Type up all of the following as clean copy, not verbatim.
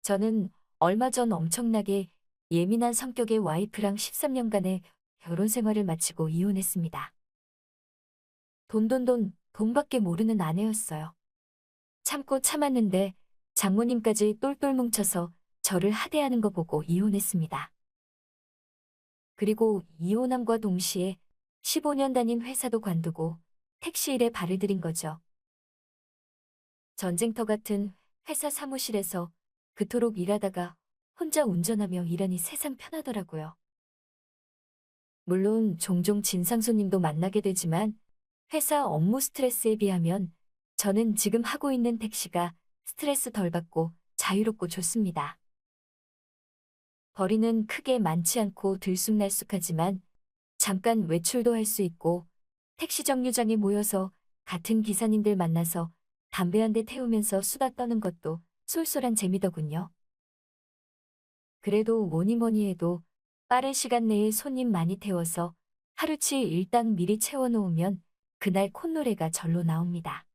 저는 얼마 전 엄청나게 예민한 성격의 와이프랑 13년간의 결혼 생활을 마치고 이혼했습니다. 돈밖에 모르는 아내였어요. 참고 참았는데 장모님까지 똘똘 뭉쳐서 저를 하대하는 거 보고 이혼했습니다. 그리고 이혼함과 동시에 15년 다닌 회사도 관두고 택시 일에 발을 들인 거죠. 전쟁터 같은 회사 사무실에서 그토록 일하다가 혼자 운전하며 일하니 세상 편하더라고요. 물론 종종 진상 손님도 만나게 되지만 회사 업무 스트레스에 비하면 저는 지금 하고 있는 택시가 스트레스 덜 받고 자유롭고 좋습니다. 벌이는 크게 많지 않고 들쑥날쑥하지만 잠깐 외출도 할 수 있고 택시 정류장에 모여서 같은 기사님들 만나서 담배 한 대 태우면서 수다 떠는 것도 쏠쏠한 재미더군요. 그래도 뭐니 뭐니 해도 빠른 시간 내에 손님 많이 태워서 하루치 일당 미리 채워놓으면 그날 콧노래가 절로 나옵니다.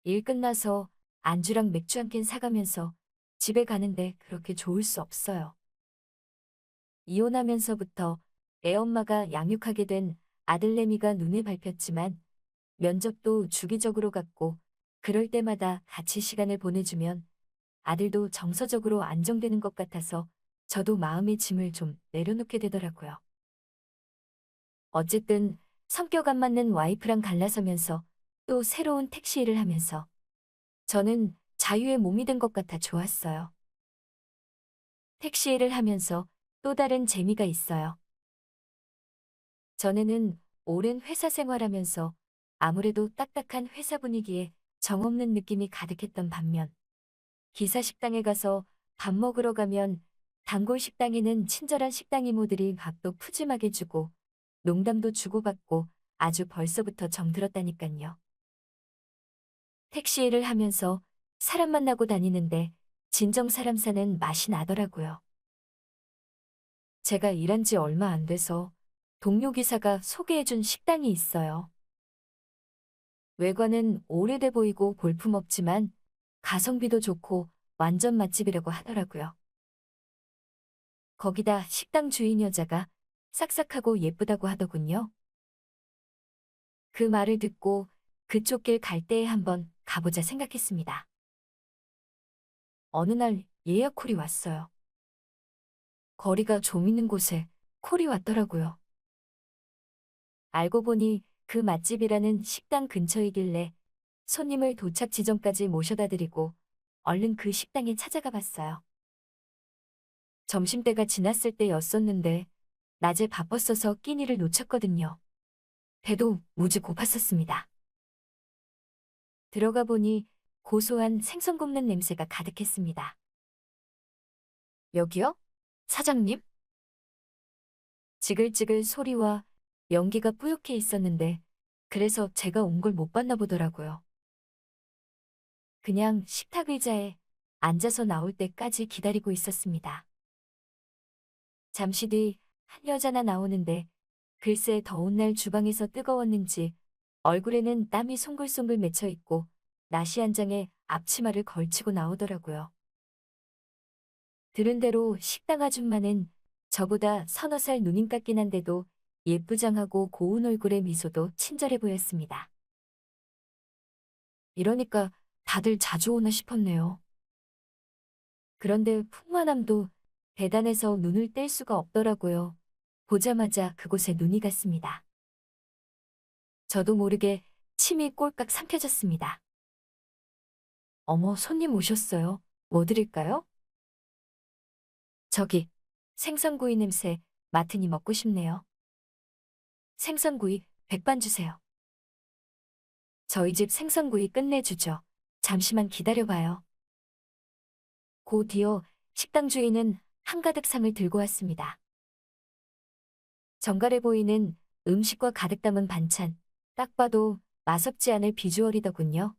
일 끝나서 안주랑 맥주 한 캔 사가면서 집에 가는데 그렇게 좋을 수 없어요. 이혼하면서부터 애엄마가 양육하게 된 아들내미가 눈에 밟혔지만 면접도 주기적으로 갔고 그럴 때마다 같이 시간을 보내주면 아들도 정서적으로 안정되는 것 같아서 저도 마음의 짐을 좀 내려놓게 되더라고요. 어쨌든 성격 안 맞는 와이프랑 갈라서면서 또 새로운 택시 일을 하면서 저는 자유의 몸이 된 것 같아 좋았어요. 택시 일을 하면서 또 다른 재미가 있어요. 전에는 오랜 회사 생활하면서 아무래도 딱딱한 회사 분위기에 정없는 느낌이 가득했던 반면 기사 식당에 가서 밥 먹으러 가면 단골 식당에는 친절한 식당 이모들이 밥도 푸짐하게 주고 농담도 주고받고 아주 벌써부터 정들었다니깐요. 택시 일을 하면서 사람 만나고 다니는데 진정 사람 사는 맛이 나더라고요. 제가 일한 지 얼마 안 돼서 동료 기사가 소개해준 식당이 있어요. 외관은 오래돼 보이고 볼품없지만 가성비도 좋고 완전 맛집이라고 하더라고요. 거기다 식당 주인 여자가 싹싹하고 예쁘다고 하더군요. 그 말을 듣고 그쪽 길 갈 때에 한번 가보자 생각했습니다. 어느 날 예약 콜이 왔어요. 거리가 좀 있는 곳에 콜이 왔더라고요. 알고 보니 그 맛집이라는 식당 근처이길래 손님을 도착 지점까지 모셔다 드리고 얼른 그 식당에 찾아가 봤어요. 점심때가 지났을 때였었는데 낮에 바빴어서 끼니를 놓쳤거든요. 배도 무지 고팠었습니다. 들어가 보니 고소한 생선 굽는 냄새가 가득했습니다. 여기요? 사장님? 지글지글 소리와 연기가 뿌옇게 있었는데 그래서 제가 온 걸 못 봤나 보더라고요. 그냥 식탁 의자에 앉아서 나올 때까지 기다리고 있었습니다. 잠시 뒤 한 여자나 나오는데 글쎄 더운 날 주방에서 뜨거웠는지 얼굴에는 땀이 송글송글 맺혀 있고 나시 한 장에 앞치마를 걸치고 나오더라고요. 들은 대로 식당 아줌마는 저보다 서너 살 누님 같긴 한데도 예쁘장하고 고운 얼굴의 미소도 친절해 보였습니다. 이러니까 다들 자주 오나 싶었네요. 그런데 풍만함도 대단해서 눈을 뗄 수가 없더라고요. 보자마자 그곳에 눈이 갔습니다. 저도 모르게 침이 꼴깍 삼켜졌습니다. 어머, 손님 오셨어요. 뭐 드릴까요? 저기, 생선구이 냄새 맡으니 먹고 싶네요. 생선구이 100반 주세요. 저희 집 생선구이 끝내주죠. 잠시만 기다려봐요. 곧이어 식당 주인은 한가득 상을 들고 왔습니다. 정갈해 보이는 음식과 가득 담은 반찬, 딱 봐도 맛없지 않을 비주얼이더군요.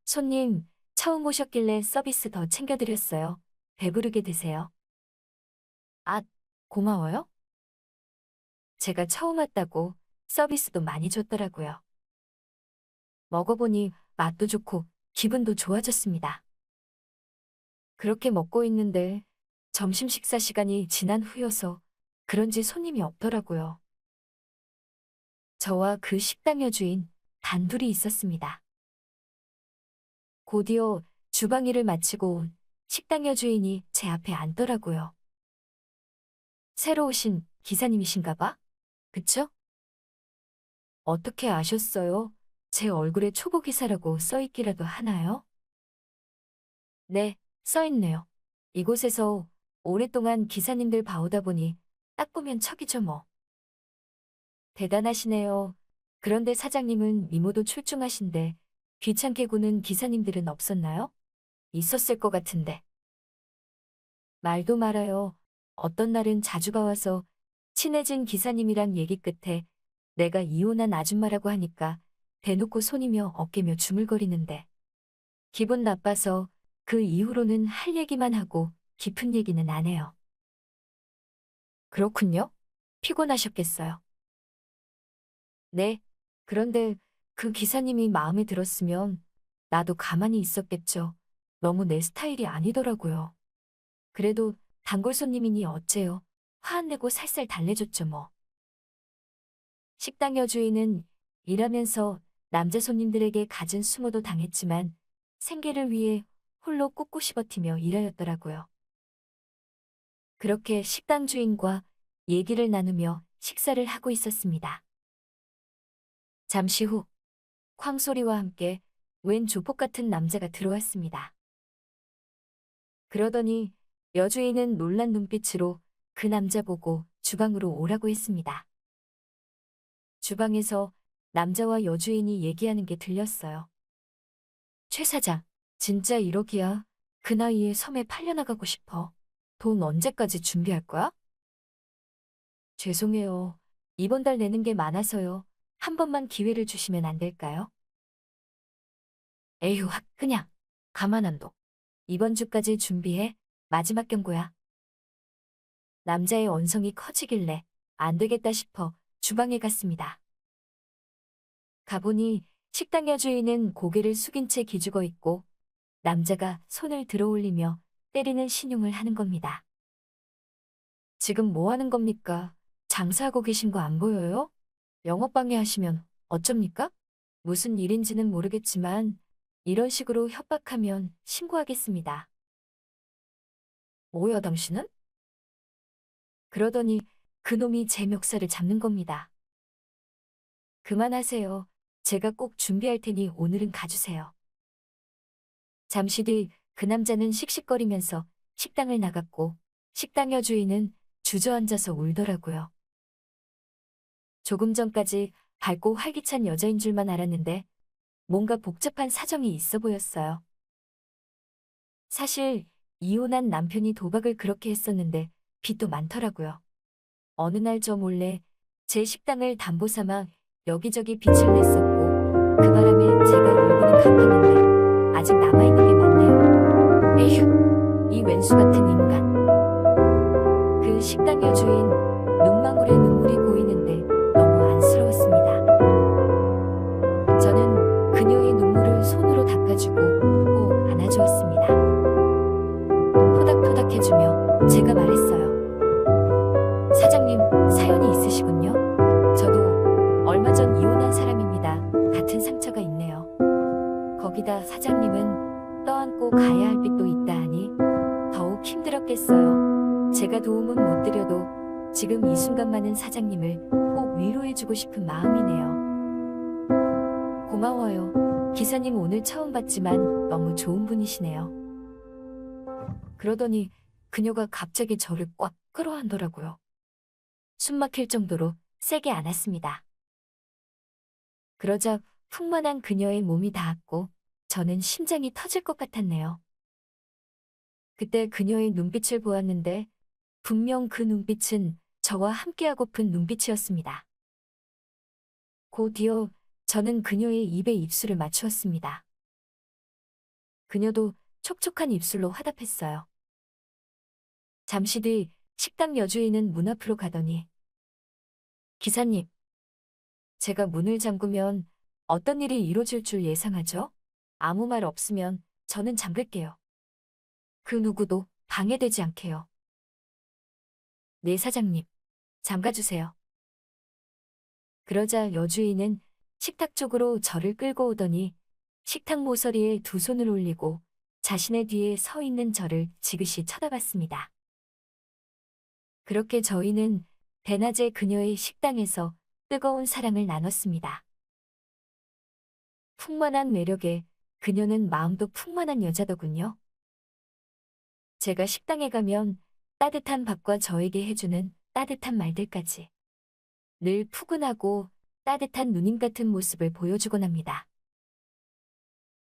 손님, 처음 오셨길래 서비스 더 챙겨드렸어요. 배부르게 드세요. 아, 고마워요? 제가 처음 왔다고 서비스도 많이 줬더라고요. 먹어보니 맛도 좋고 기분도 좋아졌습니다. 그렇게 먹고 있는데 점심 식사 시간이 지난 후여서 그런지 손님이 없더라고요. 저와 그 식당 여주인 단둘이 있었습니다. 곧이어 주방 일을 마치고 온 식당 여주인이 제 앞에 앉더라고요. 새로 오신 기사님이신가 봐? 그쵸? 어떻게 아셨어요? 제 얼굴에 초보 기사라고 써있기라도 하나요? 네, 써있네요. 이곳에서 오랫동안 기사님들 봐오다 보니 딱 보면 척이죠 뭐. 대단하시네요. 그런데 사장님은 미모도 출중하신데 귀찮게 구는 기사님들은 없었나요? 있었을 것 같은데. 말도 말아요. 어떤 날은 자주 봐와서 친해진 기사님이랑 얘기 끝에 내가 이혼한 아줌마라고 하니까 대놓고 손이며 어깨며 주물거리는데 기분 나빠서 그 이후로는 할 얘기만 하고 깊은 얘기는 안 해요. 그렇군요. 피곤하셨겠어요. 네. 그런데 그 기사님이 마음에 들었으면 나도 가만히 있었겠죠. 너무 내 스타일이 아니더라고요. 그래도 단골 손님이니 어째요. 화 안 내고 살살 달래줬죠 뭐. 식당 여주인은 일하면서 남자 손님들에게 갖은 수모도 당했지만 생계를 위해 홀로 꿋꿋이 버티며 일하였더라고요. 그렇게 식당 주인과 얘기를 나누며 식사를 하고 있었습니다. 잠시 후 쾅소리와 함께 웬 조폭 같은 남자가 들어왔습니다. 그러더니 여주인은 놀란 눈빛으로 그 남자 보고 주방으로 오라고 했습니다. 주방에서 남자와 여주인이 얘기하는 게 들렸어요. 최 사장, 진짜 1억이야. 그 나이에 섬에 팔려나가고 싶어. 돈 언제까지 준비할 거야? 죄송해요. 이번 달 내는 게 많아서요. 한 번만 기회를 주시면 안 될까요? 에휴, 그냥 가만 안 둬. 이번 주까지 준비해. 마지막 경고야. 남자의 언성이 커지길래 안 되겠다 싶어 주방에 갔습니다. 가보니 식당 여주인은 고개를 숙인 채 기죽어 있고 남자가 손을 들어 올리며 때리는 신용을 하는 겁니다. 지금 뭐 하는 겁니까? 장사하고 계신 거 안 보여요? 영업방해 하시면 어쩝니까? 무슨 일인지는 모르겠지만 이런 식으로 협박하면 신고하겠습니다. 뭐야 당신은? 그러더니 그놈이 제 멱살을 잡는 겁니다. 그만하세요. 제가 꼭 준비할 테니 오늘은 가주세요. 잠시 뒤 그 남자는 씩씩거리면서 식당을 나갔고 식당 여주인은 주저앉아서 울더라고요. 조금 전까지 밝고 활기찬 여자인 줄만 알았는데 뭔가 복잡한 사정이 있어 보였어요. 사실 이혼한 남편이 도박을 그렇게 했었는데 빚도 많더라고요. 어느 날 저 몰래 제 식당을 담보 삼아 여기저기 빚을 냈었고 그 바람에 제가 일부는 갚았는데 아직 남아있는 게 많네요. 에휴, 이 왼수 같은 인간. 그 식당 여주인 눈망울에 눈물이 고이는데 너무 안쓰러웠습니다. 저는 그녀의 눈물을 손으로 닦아주고 꼭 안아주었습니다. 토닥토닥 해주며 제가 말했어요. 사장님, 사연이 있으시군요. 저도 얼마 전 이혼한 사람입니다. 같은 상처가 있네요. 거기다 사장님은 떠안고 가야 할 빚도 있다 하니 더욱 힘들었겠어요. 제가 도움은 못 드려도 지금 이 순간만은 사장님을 꼭 위로해주고 싶은 마음이네요. 고마워요. 기사님 오늘 처음 봤지만 너무 좋은 분이시네요. 그러더니 그녀가 갑자기 저를 꽉 끌어안더라고요. 숨 막힐 정도로 세게 안았습니다. 그러자 풍만한 그녀의 몸이 닿았고 저는 심장이 터질 것 같았네요. 그때 그녀의 눈빛을 보았는데 분명 그 눈빛은 저와 함께하고픈 눈빛이었습니다. 곧이어 저는 그녀의 입에 입술을 맞추었습니다. 그녀도 촉촉한 입술로 화답했어요. 잠시 뒤 식당 여주인은 문 앞으로 가더니 기사님, 제가 문을 잠그면 어떤 일이 이루어질 줄 예상하죠? 아무 말 없으면 저는 잠글게요. 그 누구도 방해되지 않게요. 네, 사장님. 잠가주세요. 그러자 여주인은 식탁 쪽으로 저를 끌고 오더니 식탁 모서리에 두 손을 올리고 자신의 뒤에 서 있는 저를 지그시 쳐다봤습니다. 그렇게 저희는 대낮에 그녀의 식당에서 뜨거운 사랑을 나눴습니다. 풍만한 매력에 그녀는 마음도 풍만한 여자더군요. 제가 식당에 가면 따뜻한 밥과 저에게 해주는 따뜻한 말들까지 늘 푸근하고 따뜻한 누님 같은 모습을 보여주곤 합니다.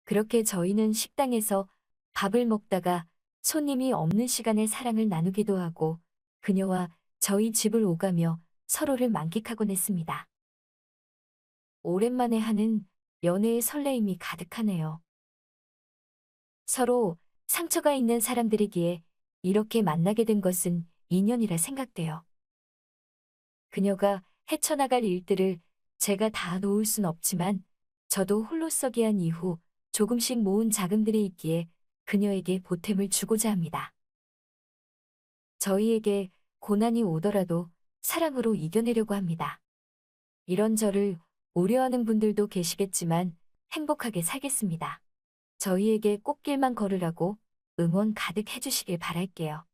그렇게 저희는 식당에서 밥을 먹다가 손님이 없는 시간에 사랑을 나누기도 하고 그녀와 저희 집을 오가며 서로를 만끽하곤 했습니다. 오랜만에 하는 연애의 설레임이 가득하네요. 서로 상처가 있는 사람들이기에 이렇게 만나게 된 것은 인연이라 생각돼요. 그녀가 헤쳐나갈 일들을 제가 다 놓을 순 없지만 저도 홀로서기한 이후 조금씩 모은 자금들이 있기에 그녀에게 보탬을 주고자 합니다. 저희에게 고난이 오더라도 사랑으로 이겨내려고 합니다. 이런 저를 우려하는 분들도 계시겠지만 행복하게 살겠습니다. 저희에게 꽃길만 걸으라고 응원 가득 해주시길 바랄게요.